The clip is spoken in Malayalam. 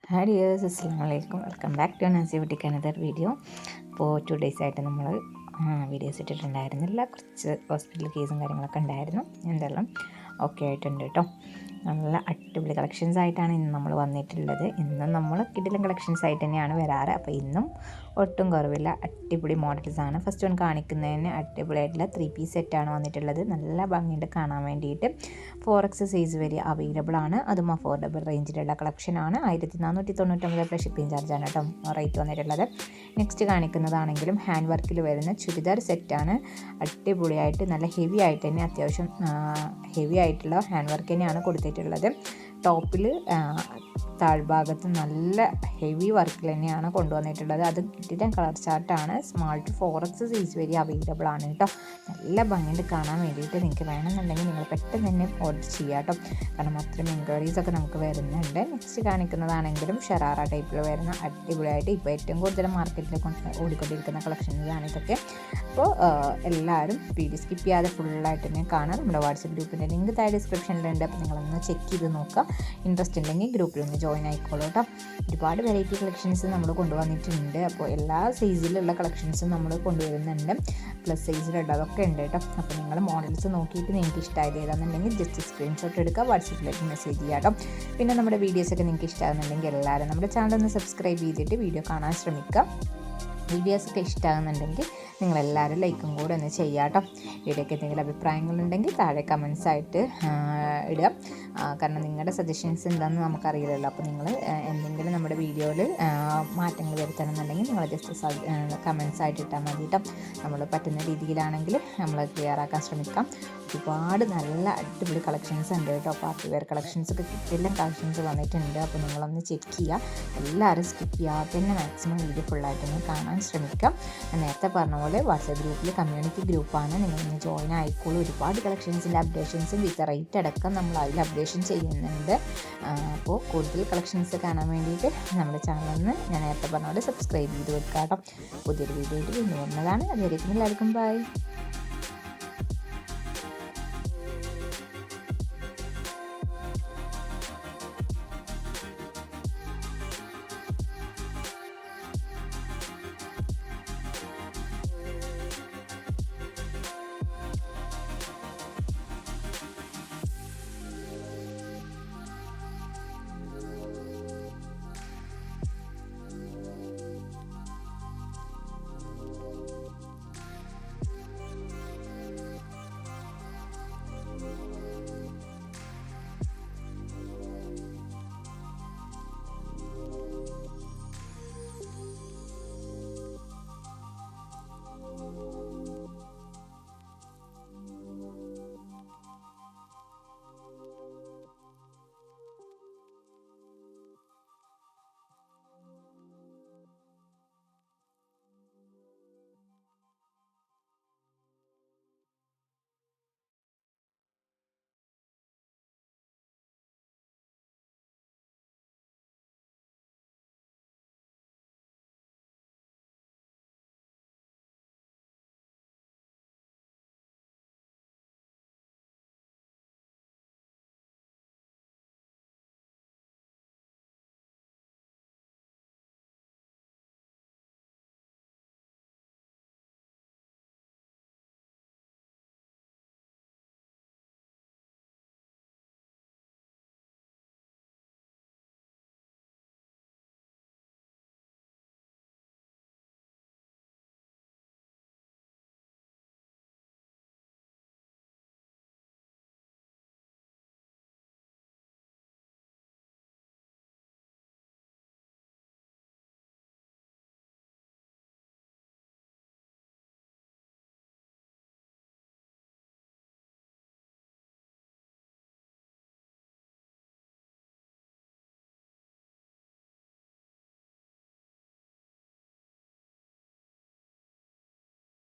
ഹായ് ഡിയേഴ്സ്, അസ്സലാമു അലൈക്കും. Welcome back to Nasi boutique another video. അപ്പോൾ 2 days ആയിട്ട് നമ്മൾ വീഡിയോസ് ഇട്ടിട്ടുണ്ടായിരുന്നില്ല. കുറച്ച് ഹോസ്പിറ്റൽ കേസും കാര്യങ്ങളൊക്കെ ഉണ്ടായിരുന്നു. എന്തെല്ലാം ഓക്കെ ആയിട്ടുണ്ട് കേട്ടോ. നല്ല അടിപൊളി കളക്ഷൻസ് ആയിട്ടാണ് ഇന്ന് നമ്മൾ വന്നിട്ടുള്ളത്. ഇന്നും നമ്മൾ കിടിലൻ കളക്ഷൻസ് ആയിട്ട് തന്നെയാണ് വരാറ്. അപ്പോൾ ഇന്നും ഒട്ടും കുറവില്ല, അടിപൊളി മോഡൽസാണ്. ഫസ്റ്റ് വൺ കാണിക്കുന്നതിന് അടിപൊളിയായിട്ടുള്ള 3 piece സെറ്റാണ് വന്നിട്ടുള്ളത്. നല്ല ഭംഗിയുണ്ട് കാണാൻ വേണ്ടിയിട്ട്. 4X സൈസ് വരെ അവൈലബിൾ ആണ്. അതും അഫോർഡബിൾ റേഞ്ചിലുള്ള കളക്ഷനാണ്. 1499 പ്ലസ് ഷിപ്പിംഗ് ചാർജാണ് കേട്ടോ റേറ്റ് വന്നിട്ടുള്ളത്. നെക്സ്റ്റ് കാണിക്കുന്നതാണെങ്കിലും ഹാൻഡ് വർക്കിൽ വരുന്ന ചുരിദാർ സെറ്റാണ്. അടിപൊളിയായിട്ട് നല്ല ഹെവി ആയിട്ട് തന്നെ, അത്യാവശ്യം ഹെവി ആയിട്ടുള്ള ഹാൻഡ് വർക്ക് തന്നെയാണ് കൊടുത്തിട്ടുള്ളത്. ടോപ്പിൽ താഴ്ഭാഗത്ത് നല്ല ഹെവി വർക്കിൽ തന്നെയാണ് കൊണ്ടുവന്നിട്ടുള്ളത്. അത് കിട്ടിയ കളർ ചാർട്ടാണ്. സ്മാൾ ടു 4X സൈസ് വരെ അവൈലബിൾ ആണ് കേട്ടോ. നല്ല ഭംഗിയുണ്ട് കാണാൻ വേണ്ടിയിട്ട്. നിങ്ങൾക്ക് വേണമെന്നുണ്ടെങ്കിൽ നിങ്ങൾ പെട്ടെന്ന് തന്നെ ഓർഡർ ചെയ്യുക കേട്ടോ, കാരണം അത്രയും എൻക്വയറീസൊക്കെ നമുക്ക് വരുന്നുണ്ട്. നെക്സ്റ്റ് കാണിക്കുന്നതാണെങ്കിലും ഷറാറ ടൈപ്പിൽ വരുന്ന അടിപൊളിയായിട്ട് ഇപ്പോൾ ഏറ്റവും കൂടുതൽ മാർക്കറ്റിൽ ഓടിക്കൊണ്ടിരിക്കുന്ന കളക്ഷൻസാണ് ഇതൊക്കെ. അപ്പോൾ എല്ലാവരും വീഡിയോ സ്കിപ്പ് ചെയ്യാതെ ഫുള്ളായിട്ട് തന്നെ കാണാം. നമ്മുടെ വാട്സപ്പ് ഗ്രൂപ്പിൻ്റെ ലിങ്ക് താഴെ ഡിസ്ക്രിപ്ഷനിലുണ്ട്. അപ്പോൾ നിങ്ങളൊന്ന് ചെക്ക് ചെയ്ത് നോക്കുക. ഇൻട്രസ്റ്റ് ഉണ്ടെങ്കിൽ ഗ്രൂപ്പിലൊന്ന് ജോയിൻ ആയിക്കോളൂ കേട്ടോ. ഒരുപാട് വെറൈറ്റി കളക്ഷൻസ് നമ്മൾ കൊണ്ടുവന്നിട്ടുണ്ട്. അപ്പോൾ എല്ലാ സൈസിലുള്ള കളക്ഷൻസും നമ്മൾ കൊണ്ടുവരുന്നുണ്ട്. പ്ലസ് സൈസിലുള്ളതൊക്കെ ഉണ്ട് കേട്ടോ. അപ്പോൾ നിങ്ങൾ മോഡൽസ് നോക്കിയിട്ട് നിങ്ങൾക്ക് ഇഷ്ടമായത് ഏതാണെന്നുണ്ടെങ്കിൽ ജസ്റ്റ് സ്ക്രീൻഷോട്ട് എടുക്കുക, വാട്സപ്പിലേക്ക് മെസ്സേജ് ചെയ്യുക കേട്ടോ. പിന്നെ നമ്മുടെ വീഡിയോസൊക്കെ നിങ്ങൾക്ക് ഇഷ്ടമാകുന്നുണ്ടെങ്കിൽ എല്ലാവരും നമ്മുടെ ചാനൽ ഒന്ന് സബ്സ്ക്രൈബ് ചെയ്തിട്ട് വീഡിയോ കാണാൻ ശ്രമിക്കുക. വീഡിയോസൊക്കെ ഇഷ്ടമാകുന്നുണ്ടെങ്കിൽ നിങ്ങളെല്ലാവരും ലൈക്കും കൂടെ ഒന്ന് ചെയ്യുക കേട്ടോ. വീഡിയോയ്ക്ക് എന്തെങ്കിലും അഭിപ്രായങ്ങളുണ്ടെങ്കിൽ താഴെ കമൻസായിട്ട് ഇടുക. കാരണം നിങ്ങളുടെ സജഷൻസ് എന്താണെന്ന് നമുക്കറിയില്ലല്ലോ. അപ്പോൾ നിങ്ങൾ എന്തെങ്കിലും നമ്മുടെ വീഡിയോയിൽ മാറ്റങ്ങൾ വരുത്തണമെന്നുണ്ടെങ്കിൽ നിങ്ങൾ ജസ്റ്റ് കമൻസായിട്ട് ഇട്ടാൽ മതി കേട്ടോ. നമ്മൾ പറ്റുന്ന രീതിയിലാണെങ്കിൽ നമ്മൾ ക്ലിയർ ആക്കാൻ ശ്രമിക്കാം. ഒരുപാട് നല്ല അടിപൊളി കളക്ഷൻസ് ഉണ്ട് കേട്ടോ. പാർട്ടി വെയർ കളക്ഷൻസൊക്കെ കിട്ടിയെല്ലാം കളക്ഷൻസ് വന്നിട്ടുണ്ട്. അപ്പോൾ നിങ്ങളൊന്ന് ചെക്ക് ചെയ്യുക. എല്ലാവരും സ്കിപ്പ് ചെയ്യാതെ തന്നെ മാക്സിമം വീഡിയോ ഫുള്ളായിട്ടൊന്ന് കാണാൻ ശ്രമിക്കാം. നേരത്തെ പറഞ്ഞ പോലെ വാട്സപ്പ് ഗ്രൂപ്പിൽ കമ്മ്യൂണിറ്റി ഗ്രൂപ്പാണ്, നിങ്ങളൊന്ന് ജോയിൻ ആയിക്കോളൂ. ഒരുപാട് കളക്ഷൻസിൻ്റെ അപ്ഡേഷൻസും വിത്ത് റേറ്റ് അടക്കം നമ്മൾ അതിൽ അപ്ഡേഷൻ ചെയ്യുന്നുണ്ട്. അപ്പോൾ കൂടുതൽ കളക്ഷൻസ് കാണാൻ വേണ്ടിയിട്ട് നമ്മുടെ ചാനലൊന്ന് ഞാൻ നേരത്തെ പറഞ്ഞ പോലെ സബ്സ്ക്രൈബ് ചെയ്ത് വെക്കാം കേട്ടോ. പുതിയൊരു വീഡിയോ ആയിട്ട് വീണ്ടും വന്നതാണ്. അതുവരേക്കും എല്ലാവർക്കും ബൈ.